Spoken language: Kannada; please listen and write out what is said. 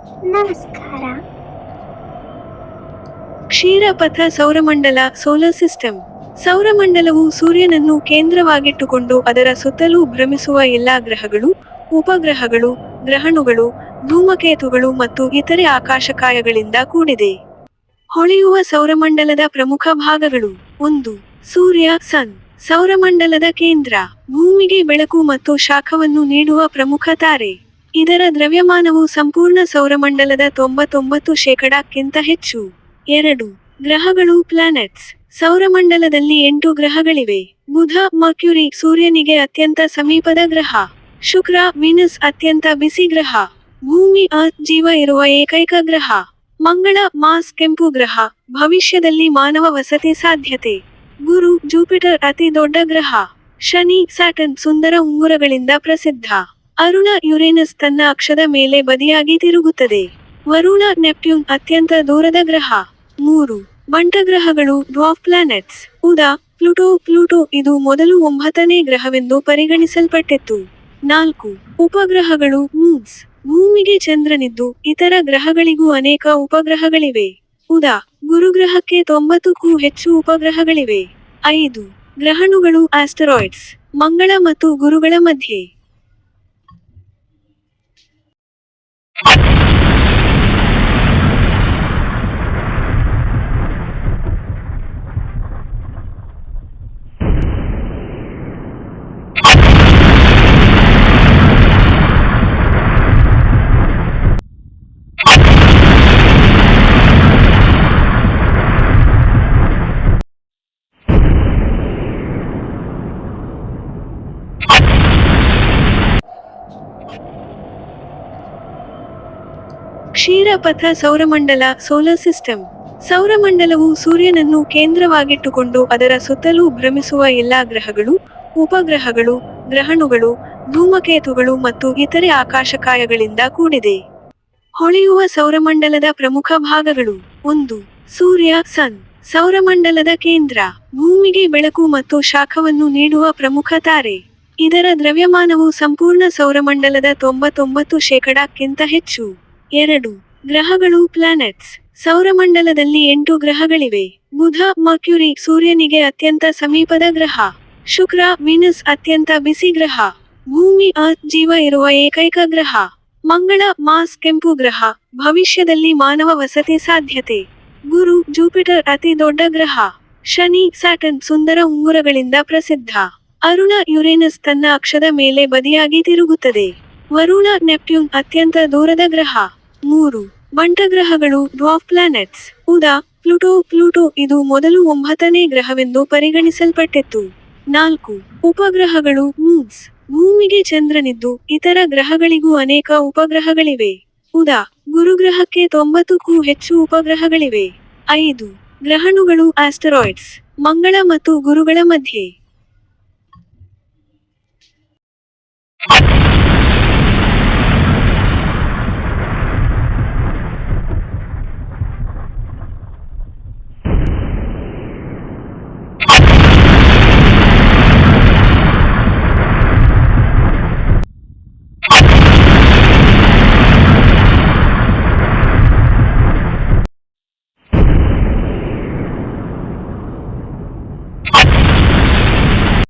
ನಮಸ್ಕಾರ. ಕ್ಷೀರಪಥ ಸೌರಮಂಡಲ ಸೋಲಾರ್ ಸಿಸ್ಟಮ್. ಸೌರಮಂಡಲವು ಸೂರ್ಯನನ್ನು ಕೇಂದ್ರವಾಗಿಟ್ಟುಕೊಂಡು ಅದರ ಸುತ್ತಲೂ ಭ್ರಮಿಸುವ ಎಲ್ಲಾ ಗ್ರಹಗಳು, ಉಪಗ್ರಹಗಳು, ಗ್ರಹಣುಗಳು, ಧೂಮಕೇತುಗಳು ಮತ್ತು ಇತರೆ ಆಕಾಶಕಾಯಗಳಿಂದ ಕೂಡಿದೆ. ಹೊಳೆಯುವ ಸೌರಮಂಡಲದ ಪ್ರಮುಖ ಭಾಗಗಳು: 1. ಸೂರ್ಯ ಸನ್. ಸೌರಮಂಡಲದ ಕೇಂದ್ರ. ಭೂಮಿಗೆ ಬೆಳಕು ಮತ್ತು ಶಾಖವನ್ನು ನೀಡುವ ಪ್ರಮುಖ ತಾರೆ. ಇದರ ದ್ರವ್ಯಮಾನವು ಸಂಪೂರ್ಣ ಸೌರಮಂಡಲದ 99%ಕ್ಕಿಂತ ಹೆಚ್ಚು. 2. ಗ್ರಹಗಳು ಪ್ಲಾನೆಟ್ಸ್. ಸೌರಮಂಡಲದಲ್ಲಿ 8 ಗ್ರಹಗಳಿವೆ. ಬುಧ, ಮರ್ಕ್ಯುರಿ ಸೂರ್ಯನಿಗೆ ಅತ್ಯಂತ ಸಮೀಪದ ಗ್ರಹ. ಶುಕ್ರ, ವೀನಸ್ ಅತ್ಯಂತ ಬಿಸಿ ಗ್ರಹ. ಭೂಮಿ ಅರ್ತ್ ಜೀವ ಇರುವ ಏಕೈಕ ಗ್ರಹ. ಮಂಗಳ, ಮಾರ್ಸ್ ಕೆಂಪು ಗ್ರಹ, ಭವಿಷ್ಯದಲ್ಲಿ ಮಾನವ ವಸತಿ ಸಾಧ್ಯತೆ. ಗುರು, ಜುಪಿಟರ್ ಅತಿ ದೊಡ್ಡ ಗ್ರಹ. ಶನಿ, ಸ್ಯಾಟರ್ನ್ ಸುಂದರ ಉಂಗುರಗಳಿಂದ ಪ್ರಸಿದ್ಧ. ಅರುಣ, ಯುರೇನಸ್ ತನ್ನ ಅಕ್ಷದ ಮೇಲೆ ಬದಿಯಾಗಿ ತಿರುಗುತ್ತದೆ. ವರುಣ, ನೆಪ್ಟ್ಯೂನ್ ಅತ್ಯಂತ ದೂರದ ಗ್ರಹ. 3. ಬಂಟಗ್ರಹಗಳು ಡ್ವಾರ್ಫ್ ಪ್ಲಾನೆಟ್ಸ್. ಉದಾ, ಪ್ಲೂಟೋ ಇದು ಮೊದಲು 9ನೇ ಗ್ರಹವೆಂದು ಪರಿಗಣಿಸಲ್ಪಟ್ಟಿತ್ತು. 4. ಉಪಗ್ರಹಗಳು ಮೂನ್ಸ್. ಭೂಮಿಗೆ ಚಂದ್ರನಿದ್ದು, ಇತರ ಗ್ರಹಗಳಿಗೂ ಅನೇಕ ಉಪಗ್ರಹಗಳಿವೆ. ಉದಾ, ಗುರುಗ್ರಹಕ್ಕೆ 90ಕ್ಕೂ ಹೆಚ್ಚು ಉಪಗ್ರಹಗಳಿವೆ. 5. ಗ್ರಹಣುಗಳು ಆಸ್ಟರಾಯ್ಡ್ಸ್. ಮಂಗಳ ಮತ್ತು ಗುರುಗಳ ಮಧ್ಯೆ. ಕ್ಷೀರಪಥ ಸೌರಮಂಡಲ ಸೋಲಾರ್ ಸಿಸ್ಟಮ್. ಸೌರಮಂಡಲವು ಸೂರ್ಯನನ್ನು ಕೇಂದ್ರವಾಗಿಟ್ಟುಕೊಂಡು ಅದರ ಸುತ್ತಲೂ ಭ್ರಮಿಸುವ ಎಲ್ಲಾ ಗ್ರಹಗಳು, ಉಪಗ್ರಹಗಳು, ಗ್ರಹಣುಗಳು, ಧೂಮಕೇತುಗಳು ಮತ್ತು ಇತರೆ ಆಕಾಶಕಾಯಗಳಿಂದ ಕೂಡಿದೆ. ಹೊಳೆಯುವ ಸೌರಮಂಡಲದ ಪ್ರಮುಖ ಭಾಗಗಳು: 1. ಸೂರ್ಯ ಸನ್. ಸೌರಮಂಡಲದ ಕೇಂದ್ರ. ಭೂಮಿಗೆ ಬೆಳಕು ಮತ್ತು ಶಾಖವನ್ನು ನೀಡುವ ಪ್ರಮುಖ ತಾರೆ. ಇದರ ದ್ರವ್ಯಮಾನವು ಸಂಪೂರ್ಣ ಸೌರಮಂಡಲದ 99%ಕ್ಕಿಂತ ಹೆಚ್ಚು. 2. ಗ್ರಹಗಳು ಪ್ಲಾನೆಟ್ಸ್. ಸೌರಮಂಡಲದಲ್ಲಿ 8 ಗ್ರಹಗಳಿವೆ. ಬುಧ, ಮರ್ಕ್ಯುರಿ ಸೂರ್ಯನಿಗೆ ಅತ್ಯಂತ ಸಮೀಪದ ಗ್ರಹ. ಶುಕ್ರ, ವೀನಸ್ ಅತ್ಯಂತ ಬಿಸಿ ಗ್ರಹ. ಭೂಮಿ ಅರ್ತ್ ಜೀವ ಇರುವ ಏಕೈಕ ಗ್ರಹ. ಮಂಗಳ, ಮಾರ್ಸ್ ಕೆಂಪು ಗ್ರಹ, ಭವಿಷ್ಯದಲ್ಲಿ ಮಾನವ ವಸತಿ ಸಾಧ್ಯತೆ. ಗುರು, ಜುಪಿಟರ್ ಅತಿ ದೊಡ್ಡ ಗ್ರಹ. ಶನಿ, ಸ್ಯಾಟರ್ನ್ ಸುಂದರ ಉಂಗುರಗಳಿಂದ ಪ್ರಸಿದ್ಧ. ಅರುಣ, ಯುರೇನಸ್ ತನ್ನ ಅಕ್ಷದ ಮೇಲೆ ಬದಿಯಾಗಿ ತಿರುಗುತ್ತದೆ. ವರುಣ, ನೆಪ್ಟ್ಯೂನ್ ಅತ್ಯಂತ ದೂರದ ಗ್ರಹ. 3. ಬಂಟಗ್ರಹಗಳು ಡ್ವಾರ್ಫ್ ಪ್ಲಾನೆಟ್ಸ್. ಉದಾ, ಪ್ಲೂಟೋ ಇದು ಮೊದಲು 9ನೇ ಗ್ರಹವೆಂದು ಪರಿಗಣಿಸಲ್ಪಟ್ಟಿತ್ತು. 4. ಉಪಗ್ರಹಗಳು ಮೂನ್ಸ್. ಭೂಮಿಗೆ ಚಂದ್ರನಿದ್ದು, ಇತರ ಗ್ರಹಗಳಿಗೂ ಅನೇಕ ಉಪಗ್ರಹಗಳಿವೆ. ಉದಾ, ಗುರುಗ್ರಹಕ್ಕೆ 90ಕ್ಕೂ ಹೆಚ್ಚು ಉಪಗ್ರಹಗಳಿವೆ. 5. ಗ್ರಹಣುಗಳು ಆಸ್ಟರಾಯ್ಡ್ಸ್. ಮಂಗಳ ಮತ್ತು ಗುರುಗಳ ಮಧ್ಯೆ.